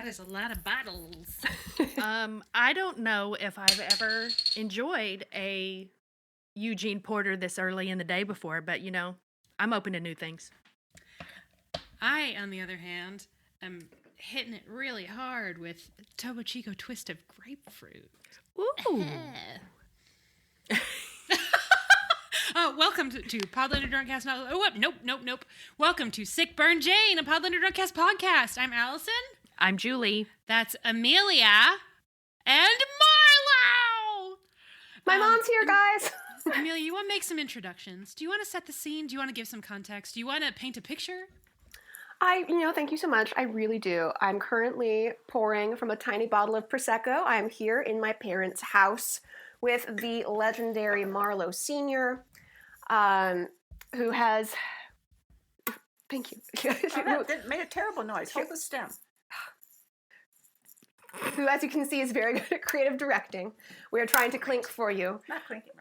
That is a lot of bottles. I don't know if I've ever enjoyed a Eugene Porter this early in the day before, but I'm open to new things. I, on the other hand, am hitting it really hard with Topo Chico twist of grapefruit. Ooh. Welcome to Podlander Drunkcast. Nope. Welcome to Sick Burn Jane, a Podlander Drunkcast podcast. I'm Allison. I'm Julie. That's Amelia. And Marlo! My mom's here, guys. Amelia, you want to make some introductions? Do you want to set the scene? Do you want to give some context? Do you want to paint a picture? Thank you so much. I really do. I'm currently pouring from a tiny bottle of Prosecco. I'm here in my parents' house with the legendary Marlo Sr., who has... Thank you. That made a terrible noise. Hold the stem. Who, as you can see, is very good at creative directing. We are trying to clink for you. Not clinking.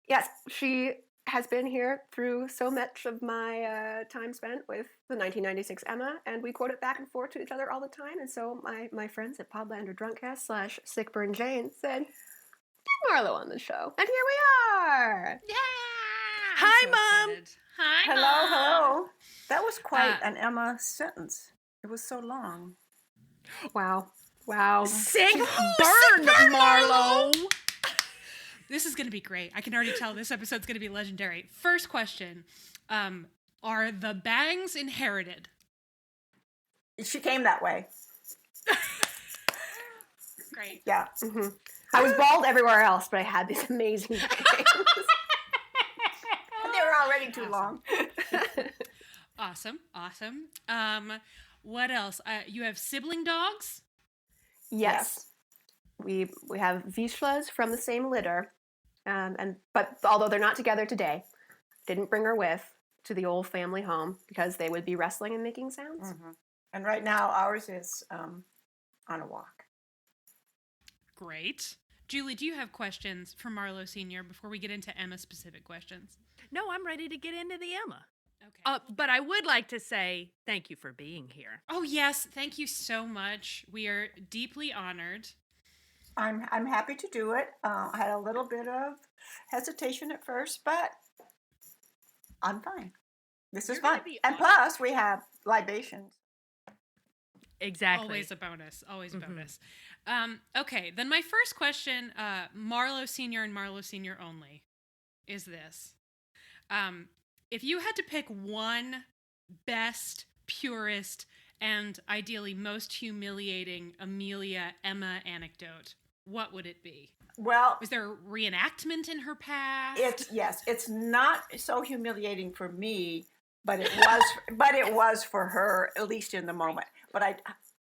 Yes, she has been here through so much of my time spent with the 1996 Emma, and we quote it back and forth to each other all the time. And so my friends at Podlander Drunkcast / Sickburn Jane said, "Get Marlo on the show," and here we are. Yeah! Hi, so Mom. excited. Hi, Hello. That was quite Uh, an Emma sentence. It was so long. Wow. Sick burn, Marlo. This is going to be great. I can already tell this episode's going to be legendary. First question. Are the bangs inherited? She came that way. Great. Yeah. Mm-hmm. I was bald everywhere else, but I had these amazing bangs. And they were already too long. Awesome. What else? You have sibling dogs? Yes. We have Vishlas from the same litter, but although they're not together today, didn't bring her with to the old family home because they would be wrestling and making sounds. Mm-hmm. And right now, ours is on a walk. Great. Julie, do you have questions for Marlo Sr. before we get into Emma-specific questions? No, I'm ready to get into the Emma. Okay. But I would like to say thank you for being here. Oh, yes. Thank you so much. We are deeply honored. I'm happy to do it. I had a little bit of hesitation at first, but I'm fine. This is You're gonna fun. be And plus, we have libations. Exactly. Always a bonus. Always a bonus. Okay, then my first question, Marlo Sr. and Marlo Sr. only, is this. If you had to pick one best, purest, and ideally most humiliating Amelia Emma anecdote, what would it be? Well, Was there a reenactment in her past? it's not so humiliating for me, but it was for her, at least in the moment. But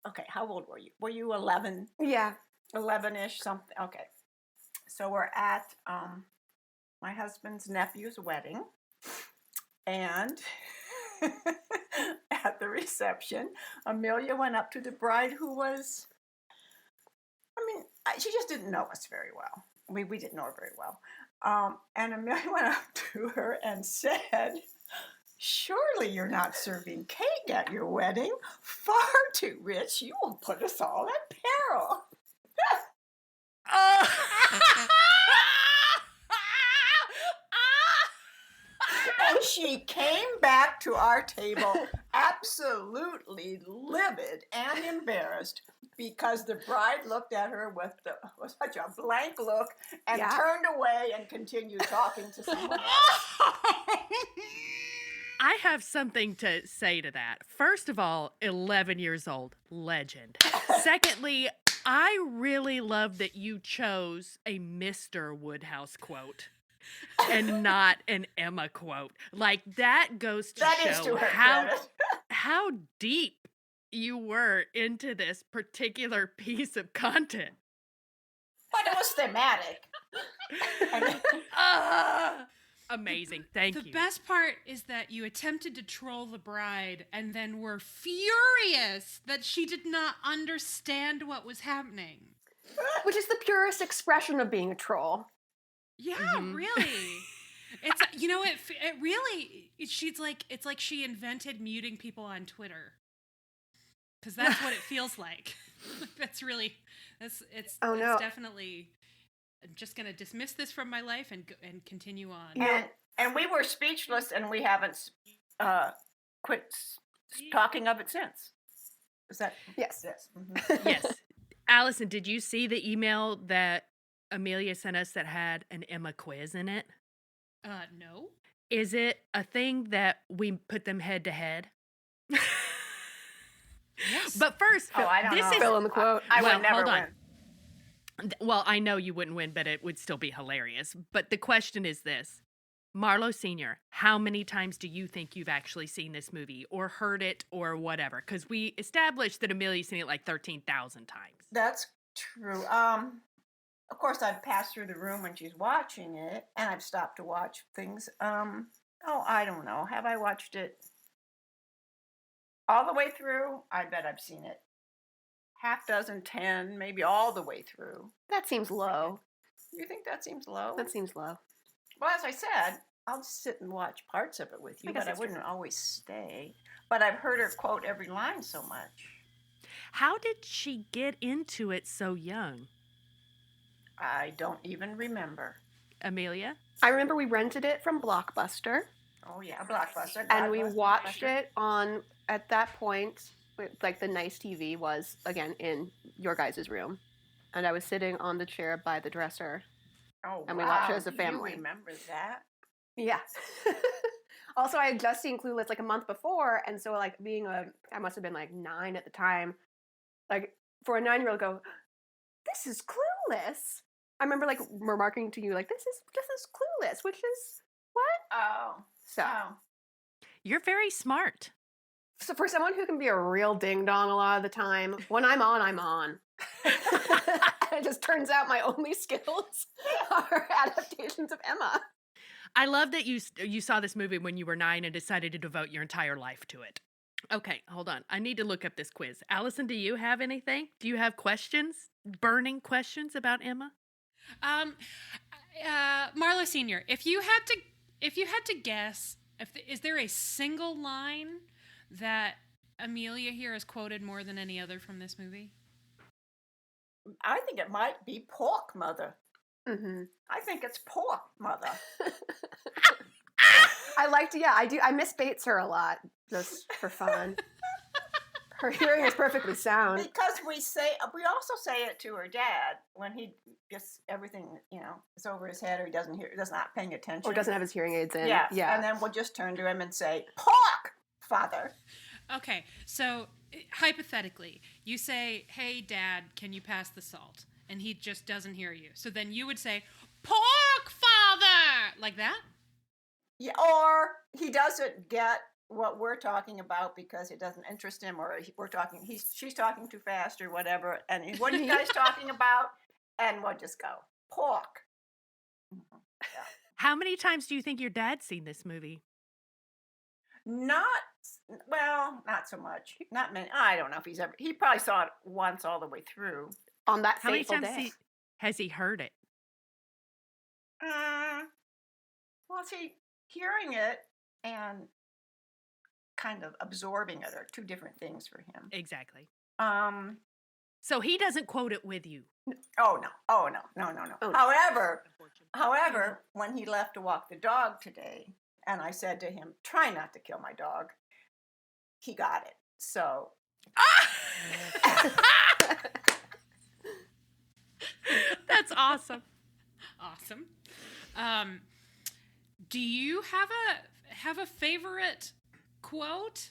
okay, how old were you? Were you 11? Yeah. 11-ish, something. Okay. So we're at my husband's nephew's wedding, and at the reception, Amelia went up to the bride, who was, she just didn't know us very well. We didn't know her very well. And Amelia went up to her and said, "Surely you're not serving cake at your wedding. Far too rich. You will put us all at peril." And she came back to our table absolutely livid and embarrassed because the bride looked at her with such a blank look and turned away and continued talking to someone else. I have something to say to that. First of all, 11 years old, legend. Secondly, I really love that you chose a Mr. Woodhouse quote and not an Emma quote. Like, that goes to show how deep you were into this particular piece of content. But it was thematic. Amazing. Thank you. The best part is that you attempted to troll the bride and then were furious that she did not understand what was happening. Which is the purest expression of being a troll. Yeah, really. It's it really it's like she invented muting people on Twitter. because that's what it feels like. That's really, it's Oh, no. it's definitely. I'm just gonna dismiss this from my life and continue on. Yeah. And we were speechless, and we haven't quit talking of it since. Is that Yes. Yes. Yes. Allison, did you see the email that Amelia sent us that had an Emma quiz in it? No. Is it a thing that we put them head to head? Yes. But first, Oh, I don't this know. is Fill in the quote. I Well, would never hold on. win. Well, I know you wouldn't win, but it would still be hilarious. But the question is this. Marlo Sr., how many times do you think you've actually seen this movie or heard it or whatever? Because we established that Amelia's seen it like 13,000 times. That's true. Of course, I've passed through the room when she's watching it, and I've stopped to watch things. I don't know. Have I watched it all the way through? I bet I've seen it half dozen, 10, maybe all the way through. That seems low. You think that seems low? That seems low. Well, as I said, I'll sit and watch parts of it with you, I guess but I that's true. wouldn't always stay. But I've heard her quote every line so much. How did she get into it so young, I don't even remember. Amelia? I remember we rented it from Blockbuster, Oh, yeah, Blockbuster. and we God bless watched Blockbuster. it on, at that point, like the nice TV was, again, in your guys' room. And I was sitting on the chair by the dresser. Oh, and we watched it wow, as a do family. You remember that? Yeah. Also, I had just seen Clueless like a month before, and so like I must have been like 9 at the time. Like for a 9-year-old, go, this is Clueless. I remember like remarking to you like, this is Clueless, which is what? Oh. So, Oh. You're very smart. so for someone who can be a real ding dong a lot of the time, when I'm on, I'm on. And it just turns out my only skills are adaptations of Emma. I love that you saw this movie when you were 9 and decided to devote your entire life to it. Okay, hold on. I need to look up this quiz. Allison, do you have anything? Do you have questions? Burning questions about Emma? Marlo Senior, if you had to guess, is there a single line that Amelia here has quoted more than any other from this movie? I think it might be pork, mother. Mm-hmm. I think it's pork, mother. I do. I miss Bates her a lot, just for fun. Her hearing is perfectly sound. Because we also say it to her dad when he just everything, is over his head or he doesn't not paying attention. Or doesn't have his hearing aids in. Yeah. Yeah. And then we'll just turn to him and say, pork, father. Okay, so hypothetically, you say, "Hey, Dad, can you pass the salt?" And he just doesn't hear you. So then you would say, "Pork, Father!" Like that? Yeah, or he doesn't get what we're talking about because it doesn't interest him, or she's talking too fast or whatever. And what are you guys talking about? And we'll just go, pork. Yeah. How many times do you think your dad's seen this movie? Not so much. Not many. I don't know if he probably saw it once all the way through. On that How many fateful times day. has he heard it? Hearing it and kind of absorbing it are two different things for him. Exactly. Um, So he doesn't quote it with you. oh no. Oh, no. However, when he left to walk the dog today, and I said to him, try not to kill my dog, he got it. So. That's awesome. Awesome. Do you have a favorite quote?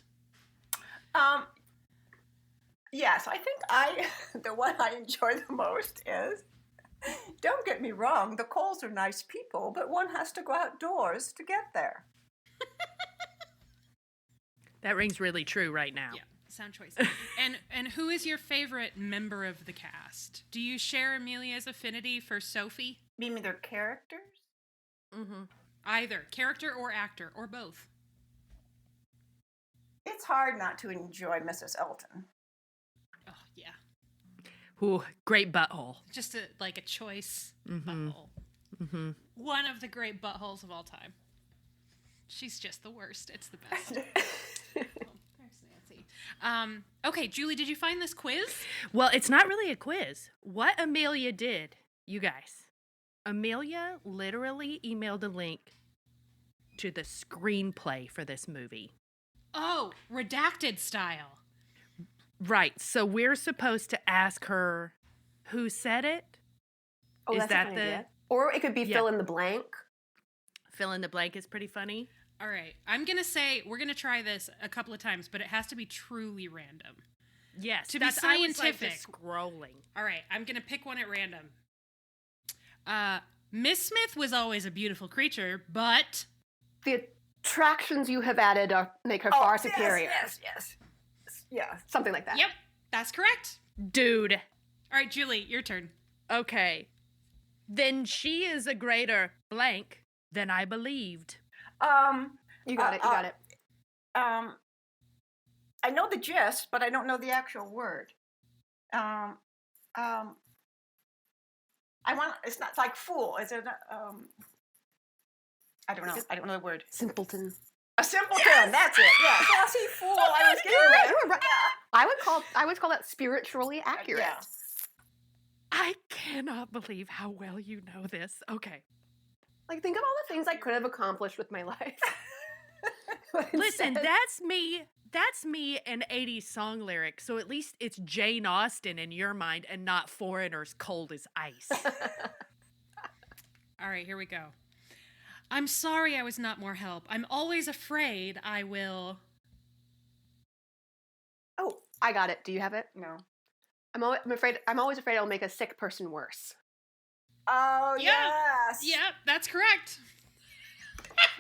Yes, I think the one I enjoy the most is, don't get me wrong, the Coles are nice people, but one has to go outdoors to get there. That rings really true right now. Yeah, sound choice. And who is your favorite member of the cast? Do you share Amelia's affinity for Sophie? You mean their characters? Mm-hmm. Either character or actor or both. It's hard not to enjoy Mrs. Elton. Oh yeah, Ooh, great butthole. just a choice Mhm. butthole. Mm-hmm. One of the great buttholes of all time. She's just the worst. It's the best. Oh, there's Nancy. Okay, Julie, did you find this quiz? Well, it's not really a quiz. What Amelia did, you guys, Amelia literally emailed a link to the screenplay for this movie. Oh, redacted style. Right. So we're supposed to ask her who said it. Oh, Is that's that a fun the idea. Or it could be Yeah. fill in the blank. fill in the blank is pretty funny? All right, I'm going to say we're going to try this a couple of times, but it has to be truly random. Yes. To be I was, scientific. just scrolling. All right, I'm going to pick one at random. Miss Smith was always a beautiful creature, but... The attractions you have added make her far superior. Yes. Yeah. Something like that. Yep, that's correct. Dude. All right, Julie, your turn. Okay. Then she is a greater blank than I believed. You got it. I know the gist, but I don't know the actual word. I want. It's not like fool. Is it? I don't know. I don't know the word. Simpleton. A simpleton. That's it. Yeah. Yeah. See, fool. I was getting there. You were right. I would call that spiritually accurate. Yeah. I cannot believe how well you know this. Okay. Like, think of all the things I could have accomplished with my life. But Listen, instead- that's me an 80s song lyric, so at least it's Jane Austen in your mind and not Foreigners cold as ice. All right, here we go. I'm sorry I was not more help. I'm always afraid I will... Oh, I got it. Do you have it? No. I'm always afraid I'll make a sick person worse. Oh Yeah. yes. Yeah, that's correct.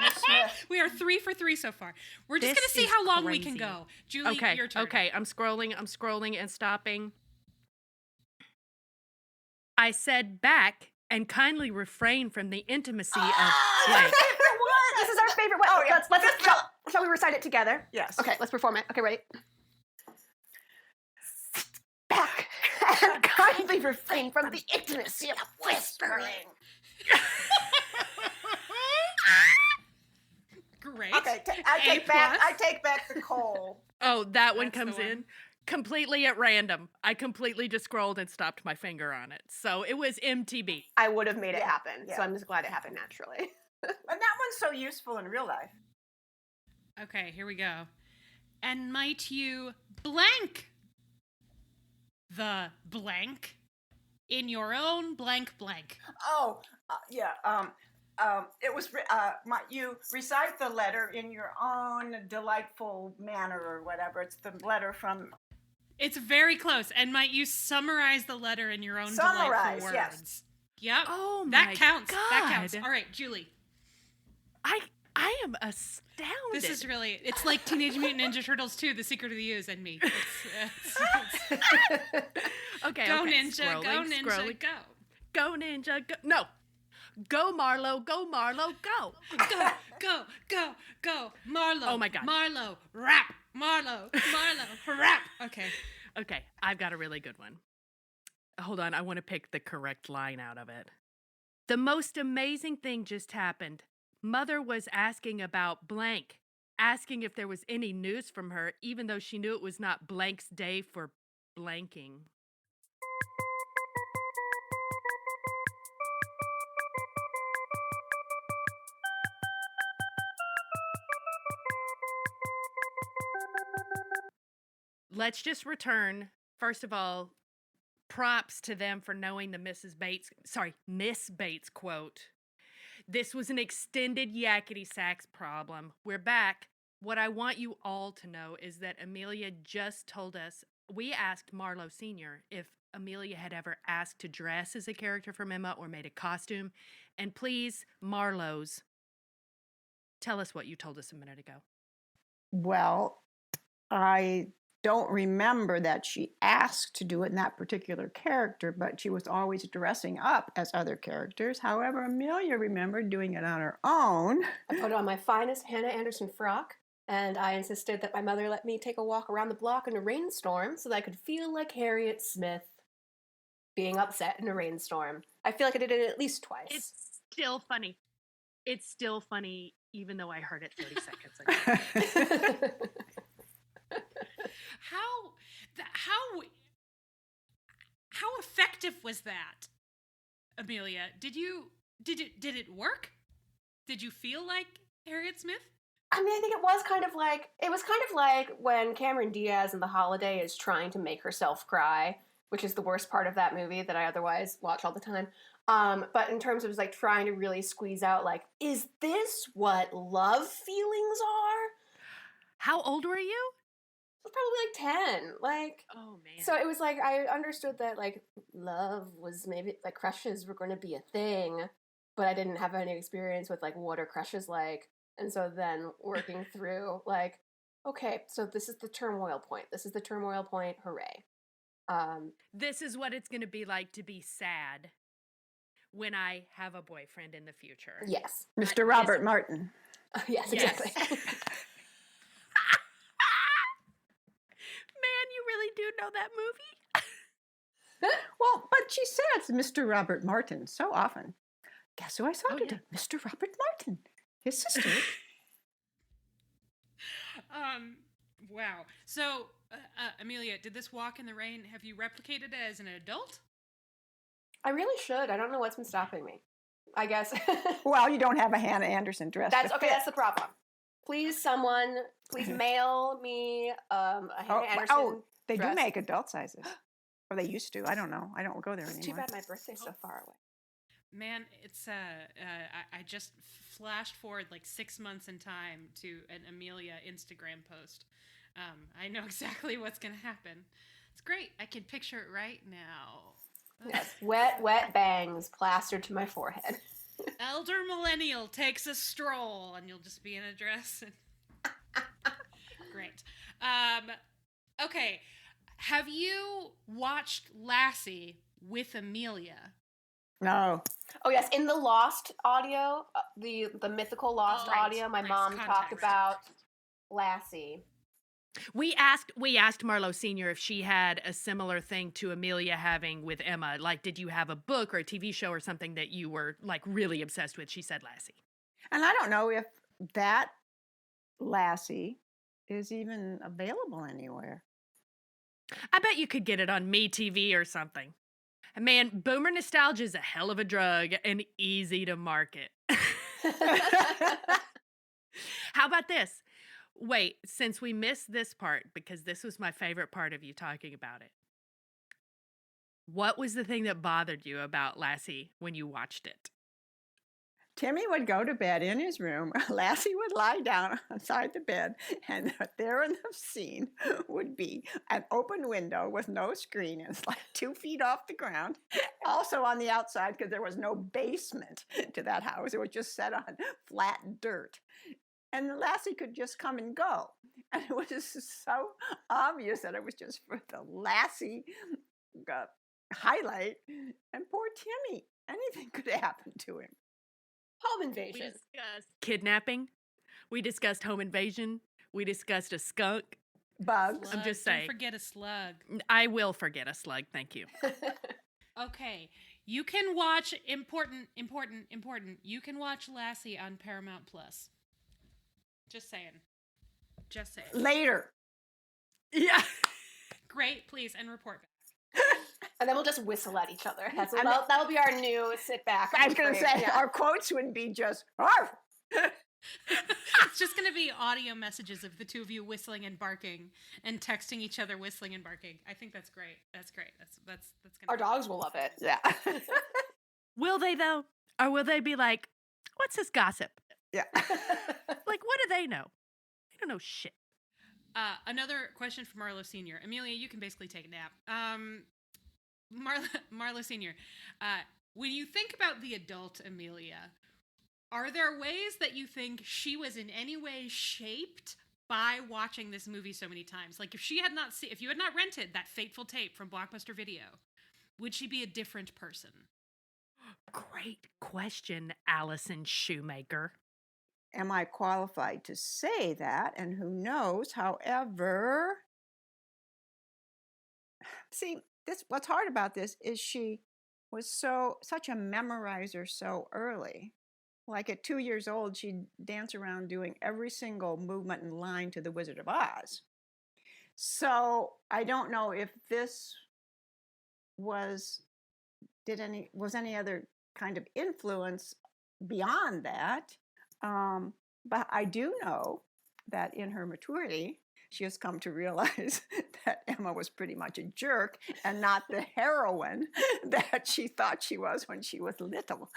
Miss Smith. We are 3 for 3 so far. We're just This going to see is how long we can crazy. go. Julie, Okay, your turn. okay, I'm scrolling and stopping. I said back and kindly refrain from the intimacy of blank. This is our favorite one. Oh, yeah. Shall we recite it together? Yes. Okay, let's perform it. Okay, ready? Back and kindly refrain from the intimacy of whispering. Great. Okay. I A take back the coal. Oh, that one That's the comes one. in completely at random. I completely just scrolled and stopped my finger on it. So it was MTB. I would have made it Yeah, happen, yeah. so I'm just glad it happened naturally. And that one's so useful in real life. Okay, here we go. And might you blank the blank in your own blank blank. Oh, yeah. It was. You recite the letter in your own delightful manner, or whatever. It's the letter from. It's very close. And might you summarize the letter in your own Summarize, delightful yes. words? Yep. Oh that my counts. That counts. God. All right, Julie. I am astounded. This is really, it's like Teenage Mutant Ninja Turtles 2, The Secret of the Ooze and me. It's okay. go okay. ninja, go Scrolling, ninja, scrolling. go. Go ninja, go. No. Go Marlo, go. Go, go, go, go. Marlo. Oh my God. Marlo, rap. Marlo, rap. Okay. Okay, I've got a really good one. Hold on, I want to pick the correct line out of it. The most amazing thing just happened. Mother was asking about blank, asking if there was any news from her, even though she knew it was not blank's day for blanking. Let's just return, first of all, props to them for knowing the Miss Bates quote. This was an extended yakety sax problem. We're back. What I want you all to know is that Amelia just told us, we asked Marlo Sr. if Amelia had ever asked to dress as a character from Emma or made a costume. And please, Marlo's, tell us what you told us a minute ago. Well, I don't remember that she asked to do it in that particular character, but she was always dressing up as other characters. However, Amelia remembered doing it on her own. I put on my finest Hannah Anderson frock, and I insisted that my mother let me take a walk around the block in a rainstorm so that I could feel like Harriet Smith being upset in a rainstorm. I feel like I did it at least twice. It's still funny. It's still funny, even though I heard it 30 seconds ago. How effective was that, Amelia? Did it work? Did you feel like Harriet Smith? I mean, I think it was kind of like when Cameron Diaz in The Holiday is trying to make herself cry, which is the worst part of that movie that I otherwise watch all the time. But in terms of like trying to really squeeze out, like, is this what love feelings are? How old were you? I was probably like 10. Like, Oh man. so it was like I understood that like love was maybe like crushes were going to be a thing, but I didn't have any experience with like what are crushes like. And so then working through like, okay, so this is the turmoil point. This is the turmoil point. Hooray. This is what it's going to be like to be sad when I have a boyfriend in the future. Yes. Mr. Robert Martin. Yes, Yes. exactly. Man, you really do know that movie? Well, but she says Mr. Robert Martin so often. Guess who I saw Oh, today? Mr. Robert Martin, his sister. Wow. So, Amelia, did this Walk in the Rain, have you replicated it as an adult? I really should. I don't know what's been stopping me. I guess. Well, you don't have a Hannah Anderson dress. That's to okay. fit. That's the problem. Please, someone, please mail me a Hannah Anderson. Oh, they dress. do make adult sizes. Or they used to. I don't know. I don't go there It's anymore. too bad my birthday's so far away. Man, it's I just flashed forward like 6 months in time to an Amelia Instagram post. I know exactly what's gonna happen. It's great. I can picture it right now. Yes, wet bangs plastered to my forehead. Elder millennial takes a stroll, and you'll just be in a dress. Great. Okay. Have you watched Lassie with Amelia? No. Oh yes, in the Lost audio, the mythical Lost Oh, right, audio, my right, mom talked context. about Lassie. We asked Marlo Sr. if she had a similar thing to Amelia having with Emma. Like, did you have a book or a TV show or something that you were like really obsessed with? She said Lassie. And I don't know if that Lassie is even available anywhere. I bet you could get it on MeTV or something. And man, boomer nostalgia is a hell of a drug and easy to market. How about this? Wait, since we missed this part, because this was my favorite part of you talking about it. What was the thing that bothered you about Lassie when you watched it? Timmy would go to bed in his room. Lassie would lie down outside the bed, and there in the scene would be an open window with no screen. And it's like 2 feet off the ground. Also on the outside, because there was no basement to that house. It was just set on flat dirt. And Lassie could just come and go. And it was just so obvious that it was just for the Lassie highlight. And poor Timmy, anything could happen to him. Home We invasion. discussed kidnapping. We discussed home invasion. We discussed a skunk. Bugs. I'm just Slug. saying. Don't forget a slug. I will forget a slug. Thank you. Okay, you can watch important. You can watch Lassie on Paramount Plus. Just saying. Later. Yeah. Great, please, and report back. And then we'll just whistle at each other. And That'll be our new sit back. I was going to say, Yeah. our quotes would be just, "Arf!" It's just going to be audio messages of the two of you whistling and barking and texting each other whistling and barking. I think that's great. That's great. That's going Our dogs will love it. Yeah. Will they, though? Or will they be like, what's this gossip? Yeah. Like, what do they know? They don't know shit. Another question for Marlo Sr. Amelia, you can basically take a nap. Marlo Sr., when you think about the adult Amelia, are there ways that you think she was in any way shaped by watching this movie so many times? Like if you had not rented that fateful tape from Blockbuster Video, would she be a different person? Great question, Allison Shoemaker. Am I qualified to say that? And who knows? However, see, what's hard about this is she was such a memorizer so early. Like at 2 years old, she'd dance around doing every single movement and line to The Wizard of Oz. So I don't know if this was was any other kind of influence beyond that. But I do know that in her maturity, she has come to realize that Emma was pretty much a jerk and not the heroine that she thought she was when she was little.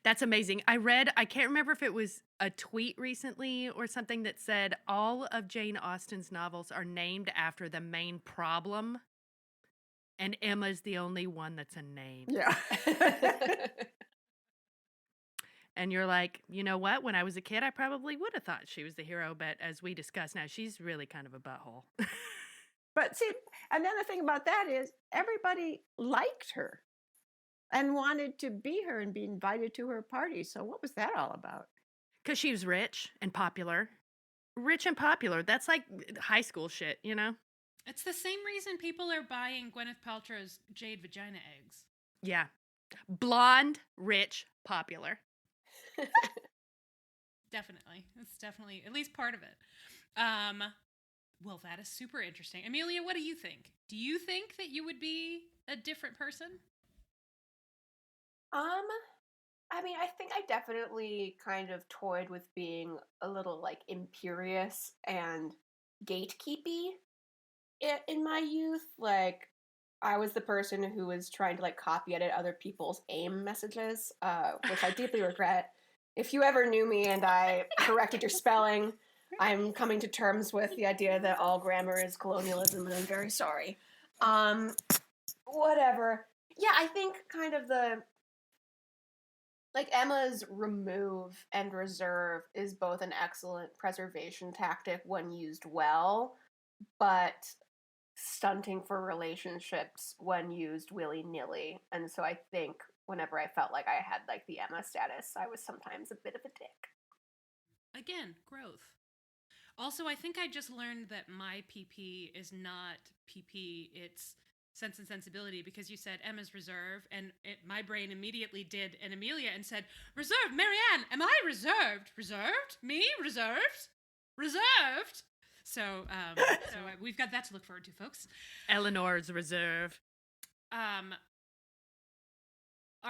That's amazing. I can't remember if it was a tweet recently or something that said all of Jane Austen's novels are named after the main problem, and Emma's the only one that's a name. Yeah. And you're like, you know what? When I was a kid, I probably would have thought she was the hero, but as we discussed now, she's really kind of a butthole. But see, another thing about that is everybody liked her and wanted to be her and be invited to her party. So what was that all about? Because she was rich and popular. Rich and popular. That's like high school shit, you know? It's the same reason people are buying Gwyneth Paltrow's jade vagina eggs. Yeah. Blonde, rich, popular. Definitely. It's definitely at least part of it. Well, that is super interesting. Amelia, what do you think? Do you think that you would be a different person? I mean, I think I definitely kind of toyed with being a little like imperious and gatekeepy in my youth. Like, I was the person who was trying to like copy edit other people's AIM messages, which I deeply regret. If you ever knew me and I corrected your spelling, I'm coming to terms with the idea that all grammar is colonialism, and I'm very sorry. Whatever. Yeah, I think kind of like Emma's remove and reserve is both an excellent preservation tactic when used well, but stunting for relationships when used willy-nilly. And so I think whenever I felt like I had like the Emma status, I was sometimes a bit of a dick. Again, growth. Also, I think I just learned that my PP is not PP, it's Sense and Sensibility, because you said Emma's reserve, and my brain immediately did an Amelia and said, reserved, Marianne, am I reserved? Reserved? Me? Reserved? Reserved? So we've got that to look forward to, folks. Eleanor's reserve. All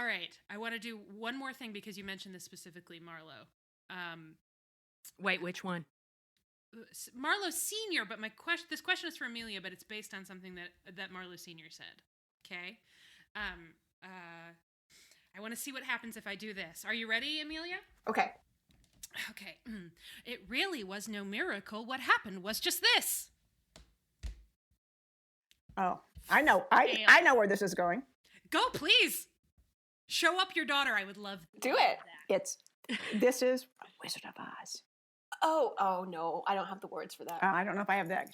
right, I want to do one more thing because you mentioned this specifically, Marlo. Wait, which one? Marlo Senior, but this question is for Amelia, but it's based on something that Marlo Senior said. Okay, I want to see what happens if I do this. Are you ready, Amelia? Okay. Okay. It really was no miracle. What happened was just this. Oh, I know. I know where this is going. Go, please. Show up your daughter. I would love Do it. This is Wizard of Oz. Oh no, I don't have the words for that. I don't know if I have that.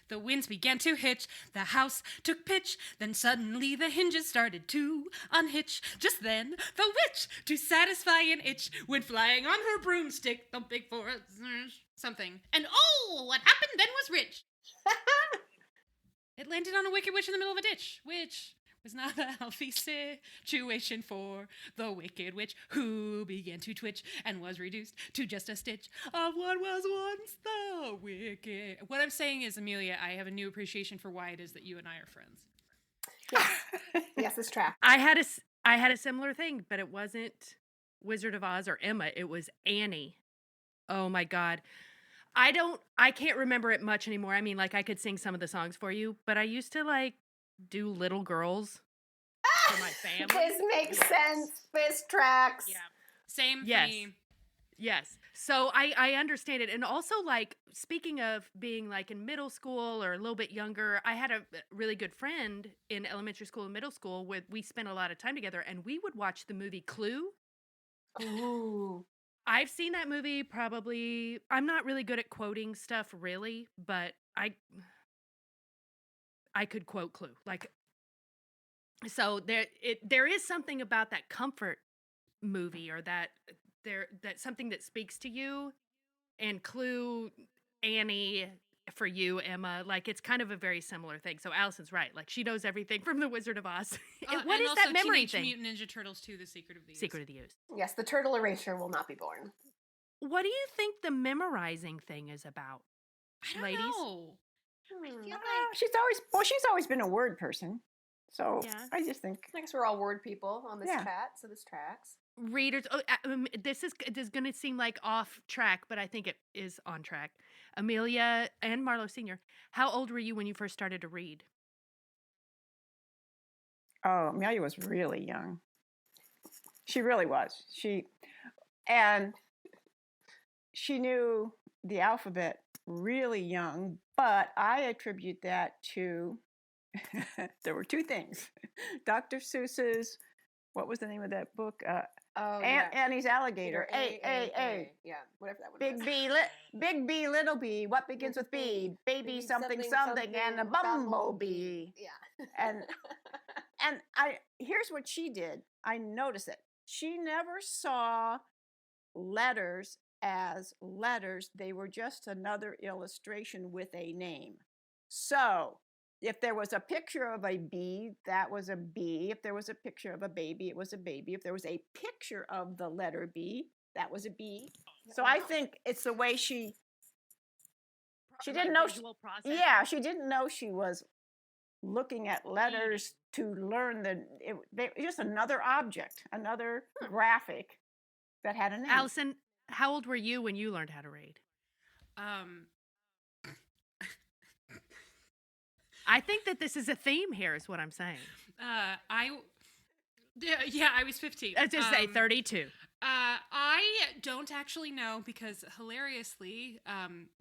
The winds began to hitch, the house took pitch, then suddenly the hinges started to unhitch. Just then, the witch, to satisfy an itch, went flying on her broomstick, thumping for something. And oh, what happened then was rich. It landed on a wicked witch in the middle of a ditch, which was not a healthy situation for the wicked witch, who began to twitch and was reduced to just a stitch of what was once the wicked. What I'm saying is, Amelia, I have a new appreciation for why it is that you and I are friends. Yes, yes, this track. I had a similar thing, but it wasn't Wizard of Oz or Emma. It was Annie. Oh my God. I can't remember it much anymore. I mean, like, I could sing some of the songs for you, but I used to like do Little Girls for my family. This makes sense. This tracks. Yeah. Same for Yes. me. Yes. So I understand it. And also, like, speaking of being like in middle school or a little bit younger, I had a really good friend in elementary school and middle school with we spent a lot of time together, and we would watch the movie Clue. Ooh. I've seen that movie probably. I'm not really good at quoting stuff really, but I could quote Clue. Like, so there is something about that comfort movie, or that something that speaks to you. And Clue, Annie, for you, Emma, like, it's kind of a very similar thing. So Allison's right. Like, she knows everything from the Wizard of Oz. What and is also that memory Teenage thing? Mutant Ninja Turtles 2: The Secret of the Use. Secret of the Use. Yes, the turtle erasure will not be born. What do you think the memorizing thing is about? I don't ladies? know. I feel like She's always been a word person. So Yeah. I just think I guess we're all word people on this Yeah. chat, so this tracks. Readers, this is going to seem like off track, but I think it is on track. Amelia and Marlo Sr., how old were you when you first started to read? oh, Amelia was really young. She really was. And she knew the alphabet really young, but I attribute that to there were two things. Dr. Seuss's, what was the name of that book? Oh, Annie's Alligator. A. Yeah, whatever that one Big was. B, big B, little B. What begins with B? Baby something something and a bumblebee. Yeah. And here's what she did. I noticed it. She never saw letters as letters. They were just another illustration with a name. So if there was a picture of a bee, that was a bee. If there was a picture of a baby, it was a baby. If there was a picture of the letter B, that was a bee. So I think it's the way she didn't know. Yeah, she didn't know she was looking at letters to learn just another object, another graphic that had a name. Allison, how old were you when you learned how to read? I think that this is a theme here, is what I'm saying. I was 15. Let's just say 32. I don't actually know because hilariously,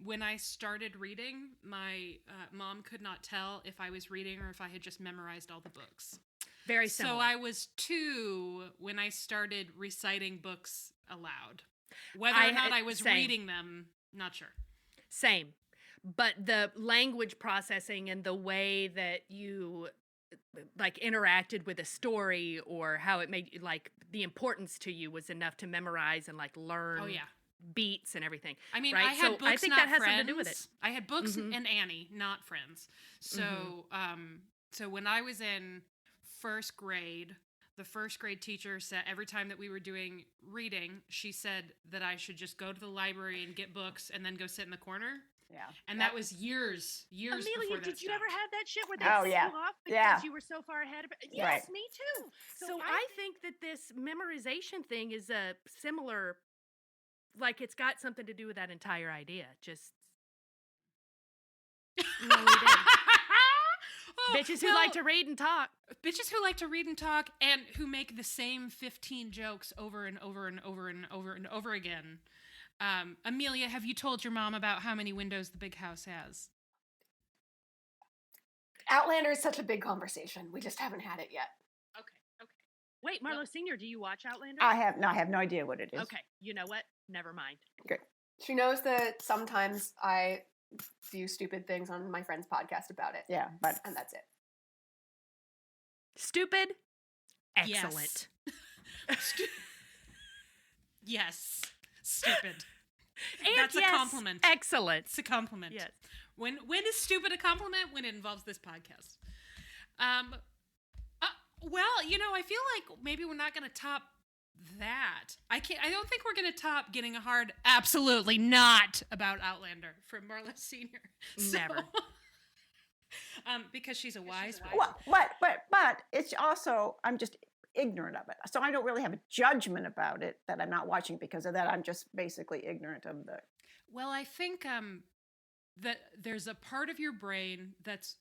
when I started reading, my mom could not tell if I was reading or if I had just memorized all the books. Very similar. So I was 2 when I started reciting books aloud. Whether or not I was reading them, not sure. Same. But the language processing and the way that you like interacted with a story or how it made like the importance to you was enough to memorize and like learn beats and everything. I mean, right? I had books, I think not that has friends. something to do with it. I had books and Annie, not friends. So, so when I was in first grade, the first grade teacher said every time that we were doing reading, she said that I should just go to the library and get books and then go sit in the corner. Yeah. And that was years Amelia, before that did you ever have that shit where they Oh, threw yeah. off because Yeah. you were so far ahead of it? Yes, Right. me too. So I think that this memorization thing is a similar, like it's got something to do with that entire idea. Just no, we didn't. Bitches who like to read and talk. Bitches who like to read and talk and who make the same 15 jokes over and over and over and over and over again. Amelia, have you told your mom about how many windows the big house has? Outlander is such a big conversation. We just haven't had it yet. Okay. Wait, Marlo Sr., do you watch Outlander? I have no idea what it is. Okay, you know what? Never mind. Good. She knows that sometimes I do stupid things on my friend's podcast about it. Yeah, and that's it. Stupid? Excellent. Yes. Stupid. And That's a compliment. Excellent. It's a compliment. Yes. When is stupid a compliment? When it involves this podcast. Well, I feel like maybe we're not going to top that. I don't think we're going to top getting a hard absolutely not about Outlander from Marlo Sr. Never. Because she's a wise one. Well, but it's also I'm just ignorant of it, so I don't really have a judgment about it that I'm not watching because of that. I'm just basically ignorant of the. Well, I think that there's a part of your brain that's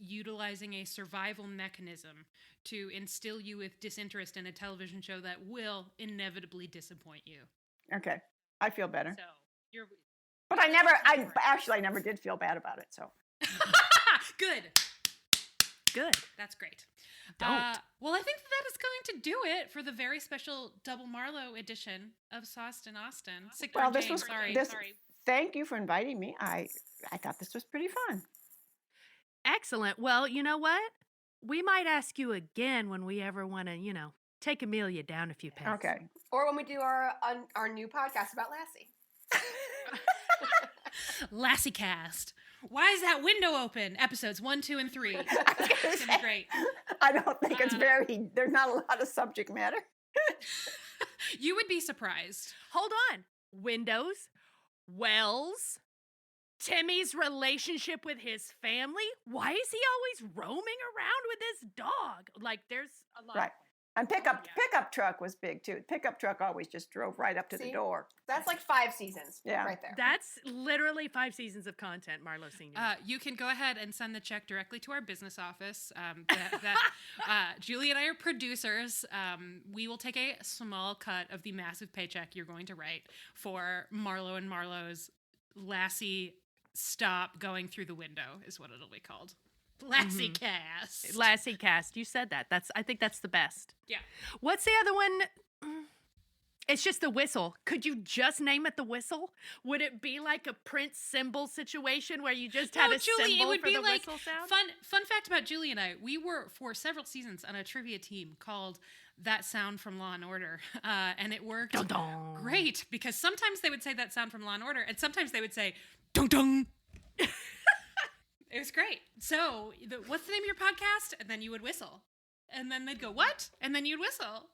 utilizing a survival mechanism to instill you with disinterest in a television show that will inevitably disappoint you. Okay, I feel better. So you're. But I never did feel bad about it. So. Good. That's great. Don't. Well, I think that is going to do it for the very special double Marlo edition of Sauced in Austin. Well, this was sorry. Thank you for inviting me. I thought this was pretty fun. Excellent. Well, you know what? We might ask you again when we ever want to, take Amelia down a few pegs. Okay. Or when we do our new podcast about Lassie. Lassie Cast. Why is that window open? Episodes 1, 2, and 3. It's gonna be great. I don't think it's there's not a lot of subject matter. You would be surprised. Hold on. Windows, wells, Timmy's relationship with his family? Why is he always roaming around with his dog? Like, there's a lot. Right. And pickup truck was big too. Pickup truck always just drove right up to the See? door. That's like 5 seasons Yeah. right there. That's literally 5 seasons of content, Marlo Sr. You can go ahead and send the check directly to our business office. Julie and I are producers. We will take a small cut of the massive paycheck you're going to write for Marlo and Marlo's Lassie Stop Going Through the Window is what it'll be called. Lassie Cast. Lassie Cast. You said that. I think that's the best. Yeah. What's the other one? It's just the whistle. Could you just name it the whistle? Would it be like a Prince cymbal situation where you just had a Julie, symbol it would for be the like whistle sound? fun fact about Julie and I. We were for several seasons on a trivia team called That Sound from Law and Order, and it worked Dun-dun. great because sometimes they would say that sound from Law and Order, and sometimes they would say dong dong. It was great. So, what's the name of your podcast? And then you would whistle, and then they'd go what? And then you'd whistle,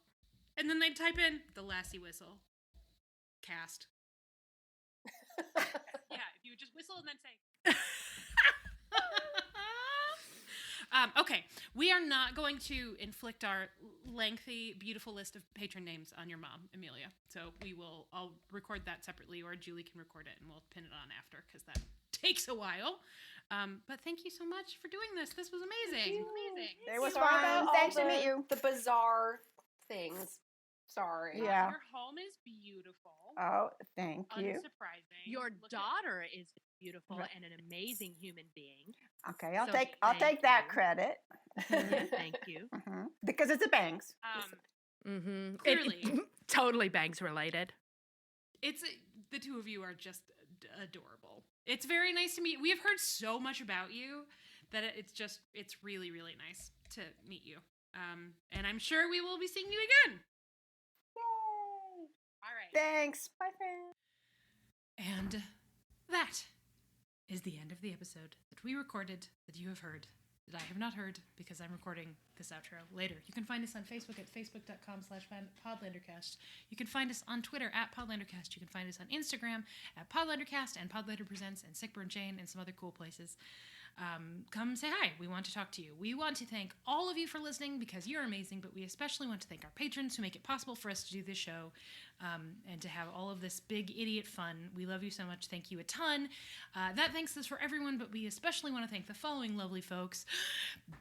and then they'd type in the Lassie Whistle Cast. Yeah, if you would just whistle and then say. Okay, we are not going to inflict our lengthy, beautiful list of patron names on your mom, Amelia. So I'll record that separately, or Julie can record it and we'll pin it on after because that takes a while. But thank you so much for doing this. This was amazing. It was Sorry about fun. all Thanks to meet you. The bizarre things. Sorry. Yeah. Your home is beautiful. Oh, thank you. Unsurprising. Your Look at- daughter is beautiful Right. and an amazing human being. Okay, I'll So take thank that you. credit. Thank you. Because it's a Bangs. Clearly. Totally Bangs related. It's the two of you are just adorable. It's very nice to meet. We have heard so much about you that it's really, really nice to meet you. And I'm sure we will be seeing you again. Yay! All right. Thanks. Bye, friends. And that is the end of the episode that we recorded, that you have heard, that I have not heard because I'm recording this outro later. You can find us on Facebook at facebook.com/podlandercast. You can find us on Twitter at Podlandercast. You can find us on Instagram at Podlandercast and Podlander Presents and Sickburn Jane and some other cool places. Come say hi. We want to talk to you. We want to thank all of you for listening because you're amazing, but we especially want to thank our patrons who make it possible for us to do this show and to have all of this big idiot fun. We love you so much. Thank you a ton. That thanks is for everyone, but we especially want to thank the following lovely folks: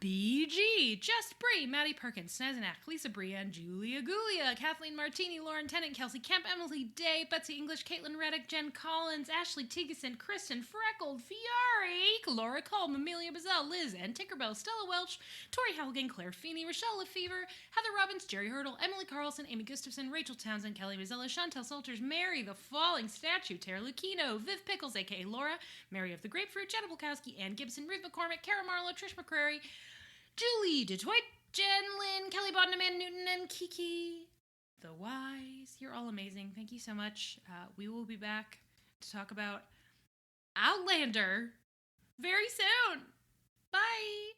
BG, Just Bree, Maddie Perkins, Snazenak, Lisa Brienne, Julia Gulia, Kathleen Martini, Lauren Tennant, Kelsey Kemp, Emily Day, Betsy English, Caitlin Reddick, Jen Collins, Ashley Tigeson, Kristen Freckled, Fiore, Laura Colm, Amelia Bazell, Liz and Tinkerbell, Stella Welch, Tori Halligan, Claire Feeney, Rochelle Lefevre, Heather Robbins, Jerry Hurdle, Emily Carlson, Amy Gustafson, Rachel Townsend, Kelly Mazzella, Chantel Salters, Mary the Falling Statue, Tara Lucchino, Viv Pickles, aka Laura, Mary of the Grapefruit, Jenna Bulkowski, Ann Gibson, Ruth McCormick, Kara Marlo, Trish McCrary, Julie DeToit, Jen Lynn, Kelly Bodden, Amanda Newton, and Kiki the Wise. You're all amazing. Thank you so much. We will be back to talk about Outlander very soon. Bye.